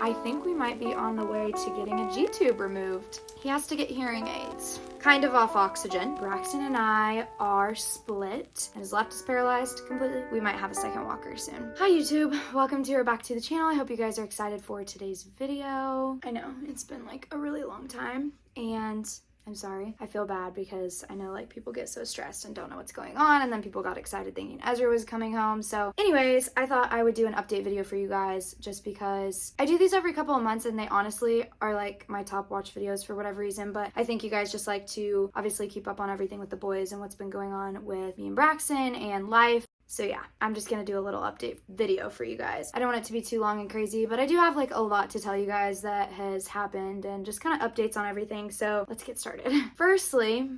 I think we might be on the way to getting a G-tube removed. He has to get hearing aids. Kind of off oxygen. Braxton and I are split, and his left is paralyzed completely. We might have a second walker soon. Hi YouTube, welcome to or back to the channel. I hope you guys are excited for today's video. I know, it's been like a really long time, and I'm sorry. I feel bad because I know like people get so stressed and don't know what's going on, and then people got excited thinking Ezra was coming home. So anyways, I thought I would do an update video for you guys just because I do these every couple of months and they honestly are like my top watch videos for whatever reason, but I think you guys just like to obviously keep up on everything with the boys and what's been going on with me and Braxton and life. So yeah, I'm just gonna do a little update video for you guys. I don't want it to be too long and crazy, but I do have like a lot to tell you guys that has happened and just kind of updates on everything. So let's get started. Firstly,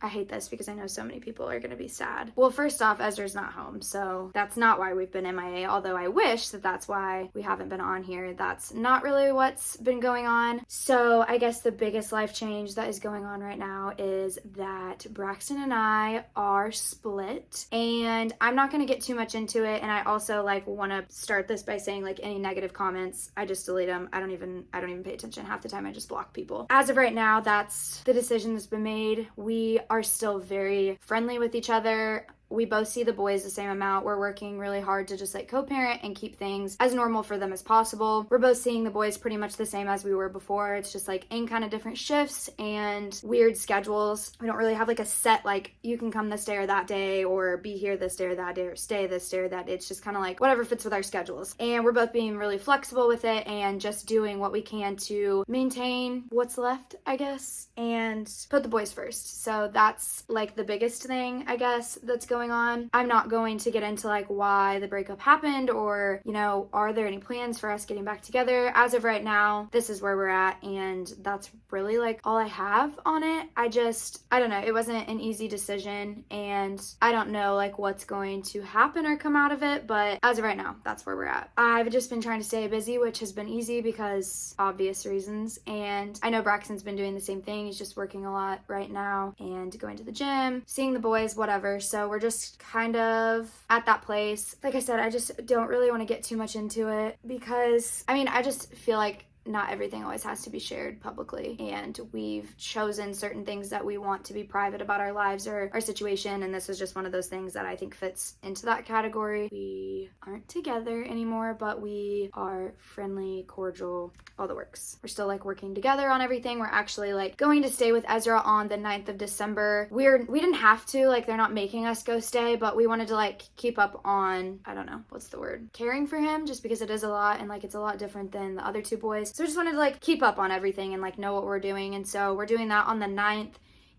I hate this because I know so many people are going to be sad. Well, first off, Ezra's not home, so that's not why we've been MIA, although I wish that that's why we haven't been on here. That's not really what's been going on. So I guess the biggest life change that is going on right now is that Braxton and I are split, and I'm not going to get too much into it, and I also like want to start this by saying like any negative comments, I just delete them. I don't even pay attention. Half the time I just block people. As of right now, that's the decision that's been made. We are still very friendly with each other. We both see the boys the same amount. We're working really hard to just like co-parent and keep things as normal for them as possible. We're both seeing the boys pretty much the same as we were before. It's just like in kind of different shifts and weird schedules. We don't really have like a set like you can come this day or that day or be here this day or that day or stay this day or that day. It's just kind of like whatever fits with our schedules. And we're both being really flexible with it and just doing what we can to maintain what's left, I guess, and put the boys first. So that's like the biggest thing, I guess, that's going on. I'm not going to get into like why the breakup happened or, you know, are there any plans for us getting back together. As of right now, this is where we're at, and that's really like all I have on it. I don't know, it wasn't an easy decision, and I don't know like what's going to happen or come out of it, but as of right now, that's where we're at. I've just been trying to stay busy, which has been easy because obvious reasons, and I know Braxton's been doing the same thing. He's just working a lot right now and going to the gym, seeing the boys, whatever. So we're just kind of at that place. Like I said, I just don't really want to get too much into it because I just feel like not everything always has to be shared publicly, and we've chosen certain things that we want to be private about our lives or our situation, and this is just one of those things that I think fits into that category. We aren't together anymore, but we are friendly, cordial, all the works. We're still like working together on everything. We're actually like going to stay with Ezra on the 9th of December. We didn't have to, like they're not making us go stay, but we wanted to like keep up on, I don't know, what's the word? Caring for him, just because it is a lot and like it's a lot different than the other two boys. So we just wanted to like keep up on everything and like know what we're doing. And so we're doing that on the 9th.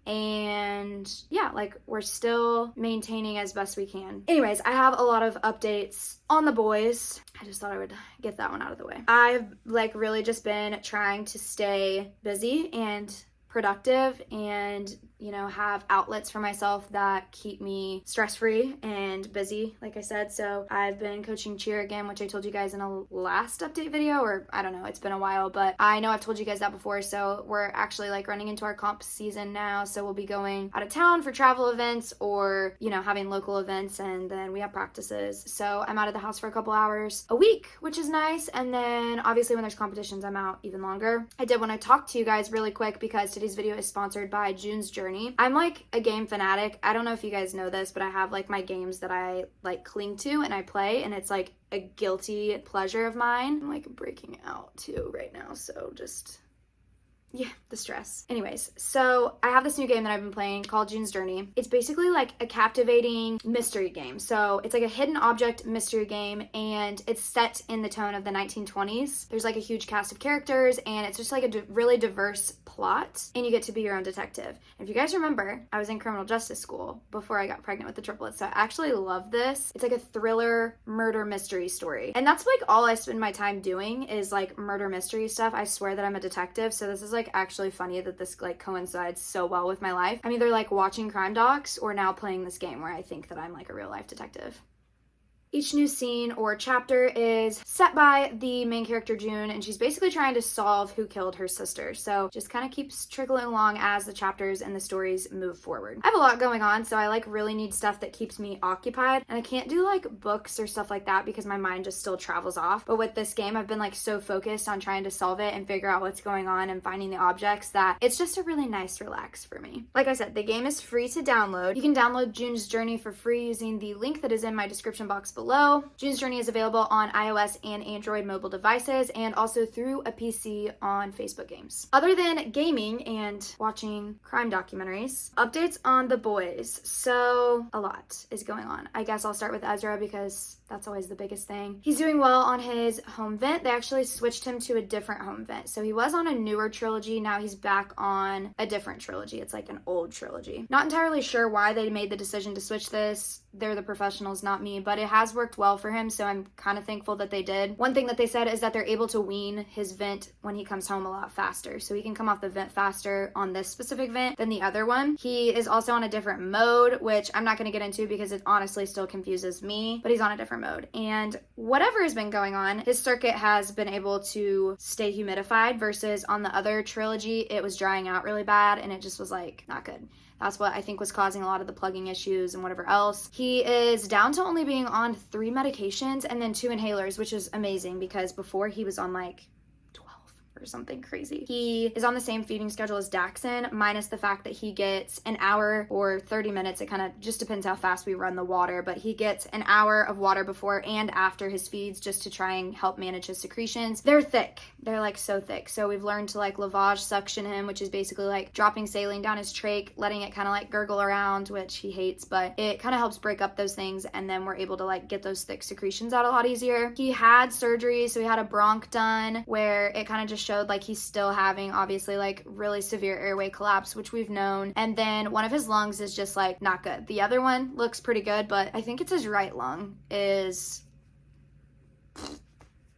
And yeah, like we're still maintaining as best we can. Anyways, I have a lot of updates on the boys. I just thought I would get that one out of the way. I've like really just been trying to stay busy and productive and, you know, have outlets for myself that keep me stress-free and busy, like I said. So I've been coaching cheer again, which I told you guys in a last update video, or I don't know, it's been a while, but I know I've told you guys that before. So we're actually like running into our comp season now. So we'll be going out of town for travel events or, you know, having local events, and then we have practices. So I'm out of the house for a couple hours a week, which is nice. And then obviously when there's competitions, I'm out even longer. I did want to talk to you guys really quick because today's video is sponsored by June's Journey. I'm like a game fanatic. I don't know if you guys know this, but I have like my games that I like cling to and I play, and it's like a guilty pleasure of mine. I'm like breaking out too right now, so just yeah, the stress. Anyways, so I have this new game that I've been playing called June's Journey. It's basically like a captivating mystery game. So it's like a hidden object mystery game, and it's set in the tone of the 1920s. There's like a huge cast of characters, and it's just like a really diverse plot, and you get to be your own detective. And if you guys remember, I was in criminal justice school before I got pregnant with the triplets, so I actually love this. It's like a thriller murder mystery story, and that's like all I spend my time doing is like murder mystery stuff. I swear that I'm a detective, so this is like actually funny that this like coincides so well with my life. I'm either like watching crime docs or now playing this game where I think that I'm like a real life detective. Each new scene or chapter is set by the main character June, and she's basically trying to solve who killed her sister. So just kind of keeps trickling along as the chapters and the stories move forward. I have a lot going on, so I like really need stuff that keeps me occupied, and I can't do like books or stuff like that because my mind just still travels off. But with this game, I've been like so focused on trying to solve it and figure out what's going on and finding the objects that it's just a really nice relax for me. Like I said, the game is free to download. You can download June's Journey for free using the link that is in my description box below. June's Journey is available on iOS and Android mobile devices and also through a PC on Facebook Games. Other than gaming and watching crime documentaries, updates on the boys. So a lot is going on. I guess I'll start with Ezra because that's always the biggest thing. He's doing well on his home vent. They actually switched him to a different home vent. So he was on a newer trilogy. Now he's back on a different trilogy. It's like an old trilogy. Not entirely sure why they made the decision to switch this. They're the professionals, not me, but it has worked well for him, so I'm kind of thankful that they did. One thing that they said is that they're able to wean his vent when he comes home a lot faster, so he can come off the vent faster on this specific vent than the other one. He is also on a different mode, which I'm not going to get into because it honestly still confuses me, but he's on a different mode. And whatever has been going on, his circuit has been able to stay humidified versus on the other trilogy, it was drying out really bad and it just was like not good. That's what I think was causing a lot of the plugging issues and whatever else. He is down to only being on 3 medications and then 2 inhalers, which is amazing because before he was on like 12 or something crazy. He is on the same feeding schedule as Daxon, minus the fact that he gets an hour or 30 minutes. It kind of just depends how fast we run the water, but he gets an hour of water before and after his feeds just to try and help manage his secretions. They're thick. They're like so thick. So we've learned to like lavage suction him, which is basically like dropping saline down his trach, letting it kind of like gurgle around, which he hates, but it kind of helps break up those things. And then we're able to like get those thick secretions out a lot easier. He had surgery. So he had a bronch done where it kind of just showed like he's still having obviously like really severe airway collapse, which we've known. And then one of his lungs is just like not good. The other one looks pretty good, but I think it's his right lung is...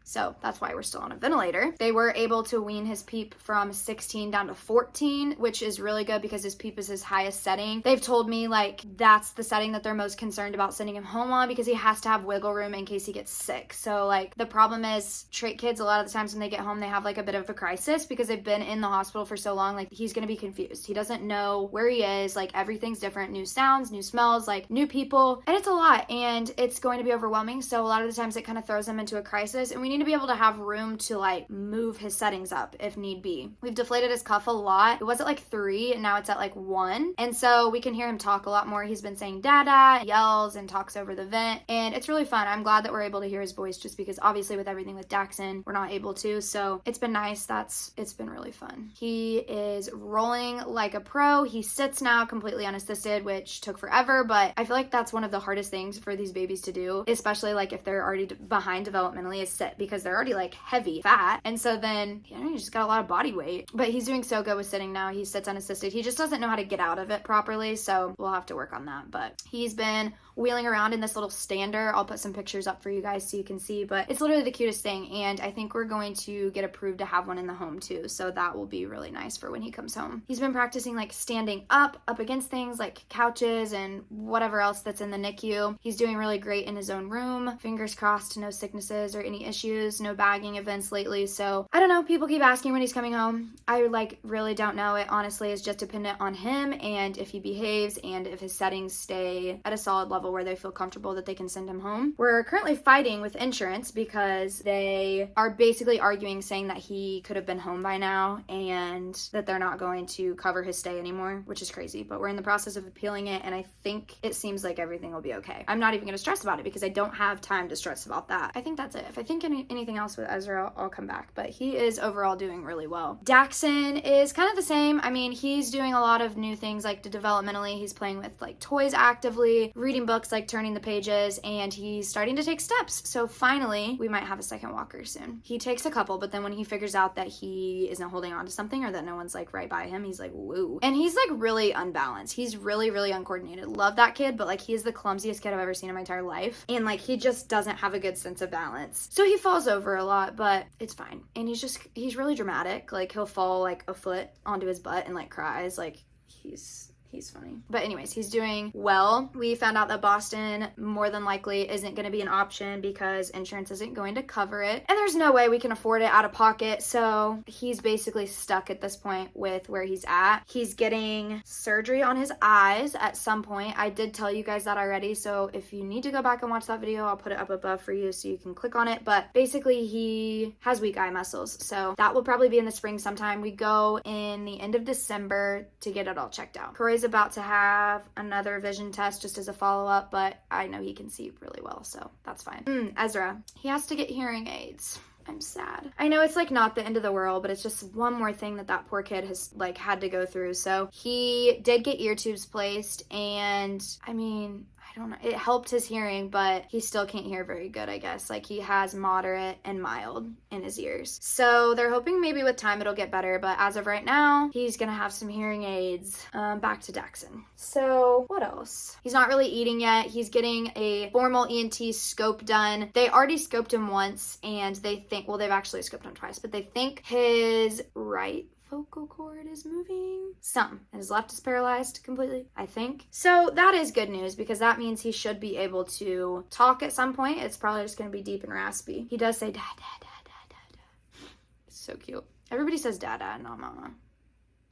So that's why we're still on a ventilator. They were able to wean his PEEP from 16 down to 14, which is really good because his PEEP is his highest setting. They've told me like that's the setting that they're most concerned about sending him home on because he has to have wiggle room in case he gets sick. So like the problem is trait kids, a lot of the times when they get home, they have like a bit of a crisis because they've been in the hospital for so long. Like he's going to be confused. He doesn't know where he is. Like everything's different, new sounds, new smells, like new people. And it's a lot and it's going to be overwhelming. So a lot of the times it kind of throws him into a crisis and we need to be able to have room to like move his settings up if need be. We've deflated his cuff a lot. It was at like 3 and now it's at like 1. And so we can hear him talk a lot more. He's been saying dada, yells and talks over the vent. And it's really fun. I'm glad that we're able to hear his voice just because obviously with everything with Daxon, we're not able to. So it's been nice. It's been really fun. He is rolling like a pro. He sits now completely unassisted, which took forever, but I feel like that's one of the hardest things for these babies to do, especially like if they're already behind developmentally, is sit because they're already like heavy fat, and so then he just got a lot of body weight. But he's doing so good with sitting now. He sits unassisted. He just doesn't know how to get out of it properly, so we'll have to work on that. But he's been wheeling around in this little stander. I'll put some pictures up for you guys so you can see, but it's literally the cutest thing, and I think we're going to get approved to have one in the home too, so that will be really nice for when he comes home. He's been practicing like standing up against things like couches and whatever else that's in the NICU. He's doing really great in his own room. Fingers crossed, no sicknesses or any issues, no bagging events lately. So I don't know, people keep asking when he's coming home. I like really don't know. It honestly is just dependent on him and if he behaves and if his settings stay at a solid level where they feel comfortable that they can send him home. We're currently fighting with insurance because they are basically arguing, saying that he could have been home by now and that they're not going to cover his stay anymore, which is crazy, but we're in the process of appealing it and I think it seems like everything will be okay. I'm not even going to stress about it because I don't have time to stress about that. I think that's it. If I think anything else with Ezra, I'll come back, but he is overall doing really well. Daxon is kind of the same. I mean, he's doing a lot of new things like developmentally. He's playing with like toys actively, reading books, like turning the pages, and he's starting to take steps. So finally, we might have a second walker soon. He takes a couple, but then when he figures out that he isn't holding on to something or that no one's like right by him, he's like, woo. And he's like really unbalanced. He's really, really uncoordinated. Love that kid, but like he is the clumsiest kid I've ever seen in my entire life. And like he just doesn't have a good sense of balance. So he falls over a lot, but it's fine. And he's really dramatic. Like he'll fall like a foot onto his butt and like cries. Like he's He's funny. But anyways, he's doing well. We found out that Boston more than likely isn't going to be an option because insurance isn't going to cover it. And there's no way we can afford it out of pocket. So he's basically stuck at this point with where he's at. He's getting surgery on his eyes at some point. I did tell you guys that already. So if you need to go back and watch that video, I'll put it up above for you so you can click on it. But basically he has weak eye muscles. So that will probably be in the spring sometime. We go in the end of December to get it all checked out. Croy's about to have another vision test just as a follow-up, but I know he can see really well, so that's fine. Ezra, he has to get hearing aids. I'm sad. I know it's like not the end of the world, but it's just one more thing that poor kid has like had to go through. So he did get ear tubes placed, and I mean, I don't know, it helped his hearing, but he still can't hear very good, I guess. Like he has moderate and mild in his ears. So they're hoping maybe with time it'll get better, but as of right now, he's gonna have some hearing aids. Back to Daxon. So what else? He's not really eating yet. He's getting a formal ENT scope done. They already scoped him once, and they think, well, they've actually scoped him twice, but they think his right vocal cord is moving. Some. And his left is paralyzed completely, I think. So that is good news because that means he should be able to talk at some point. It's probably just going to be deep and raspy. He does say da da da da da da. It's so cute. Everybody says da da, not mama.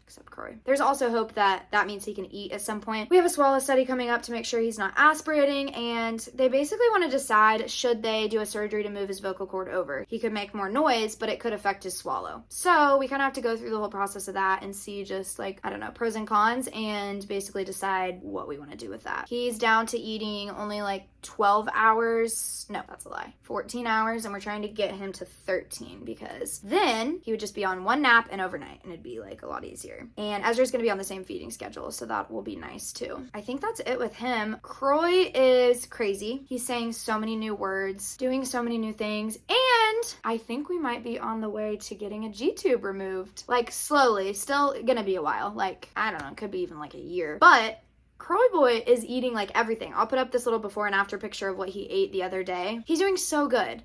Except Croy. There's also hope that that means he can eat at some point. We have a swallow study coming up to make sure he's not aspirating, and they basically want to decide should they do a surgery to move his vocal cord over. He could make more noise, but it could affect his swallow. So we kind of have to go through the whole process of that and see just like, I don't know, pros and cons, and basically decide what we want to do with that. He's down to eating only like 12 hours. No, that's a lie. 14 hours, and we're trying to get him to 13 because then he would just be on one nap and overnight, and it'd be like a lot easier. And Ezra's going to be on the same feeding schedule, so that will be nice too. I think that's it with him. Croy is crazy. He's saying so many new words, doing so many new things, and I think we might be on the way to getting a G-tube removed. Like slowly, still gonna be a while. Like, I don't know, could be even like a year. But Croy boy is eating like everything. I'll put up this little before and after picture of what he ate the other day. He's doing so good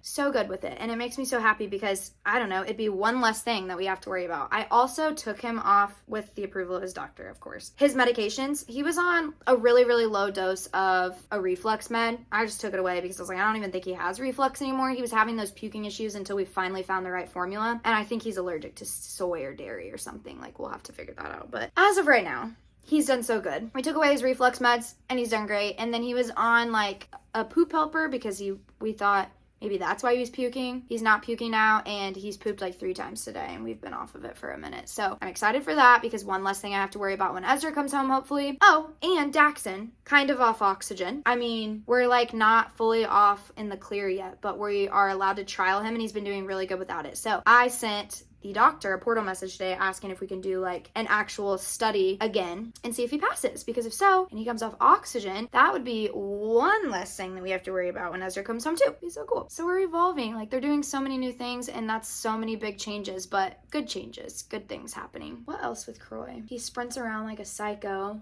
with it. And it makes me so happy because, I don't know, it'd be one less thing that we have to worry about. I also took him off with the approval of his doctor, of course. His medications, he was on a really, really low dose of a reflux med. I just took it away because I was like, I don't even think he has reflux anymore. He was having those puking issues until we finally found the right formula. And I think he's allergic to soy or dairy or something. Like, we'll have to figure that out. But as of right now, he's done so good. We took away his reflux meds and he's done great. And then he was on like a poop helper because we thought maybe that's why he was puking. He's not puking now, and he's pooped like 3 times today, and we've been off of it for a minute. So I'm excited for that because one less thing I have to worry about when Ezra comes home, hopefully. Oh, and Daxon, kind of off oxygen. I mean, we're like not fully off in the clear yet, but we are allowed to trial him, and he's been doing really good without it. So I sent the doctor a portal message today asking if we can do like an actual study again and see if he passes, because if so and he comes off oxygen, that would be one less thing that we have to worry about when Ezra comes home too. He's so cool. So we're evolving. Like, they're doing so many new things, and that's so many big changes, but good changes, good things happening. What else with Croy? He sprints around like a psycho.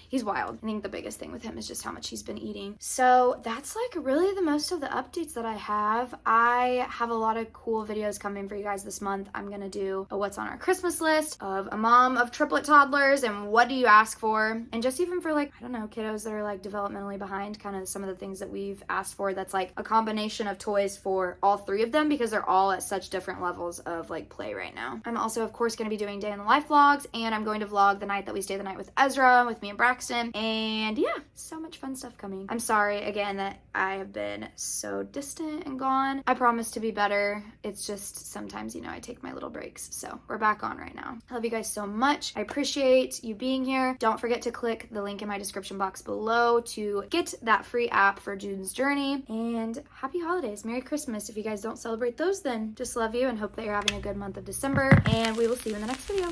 He's wild. I think the biggest thing with him is just how much he's been eating. So that's like really the most of the updates that I have. I have a lot of cool videos coming for you guys this month. I'm gonna do a what's on our Christmas list of a mom of triplet toddlers and what do you ask for, and just even for like, I don't know, kiddos that are like developmentally behind, kind of some of the things that we've asked for. That's like a combination of toys for all 3 of them because they're all at such different levels of like play right now. I'm also of course going to be doing day in the life vlogs, and I'm going to vlog the night that we stay the night with Ezra, with me and Braxton, and yeah, so much fun stuff coming. I'm sorry again that I have been so distant and gone. I promise to be better. It's just sometimes, you know, I take my little breaks. So we're back on right now. I love you guys so much. I appreciate you being here. Don't forget to click the link in my description box below to get that free app for June's Journey, and happy holidays. Merry Christmas. If you guys don't celebrate those, then just love you and hope that you're having a good month of December, and we will see you in the next video.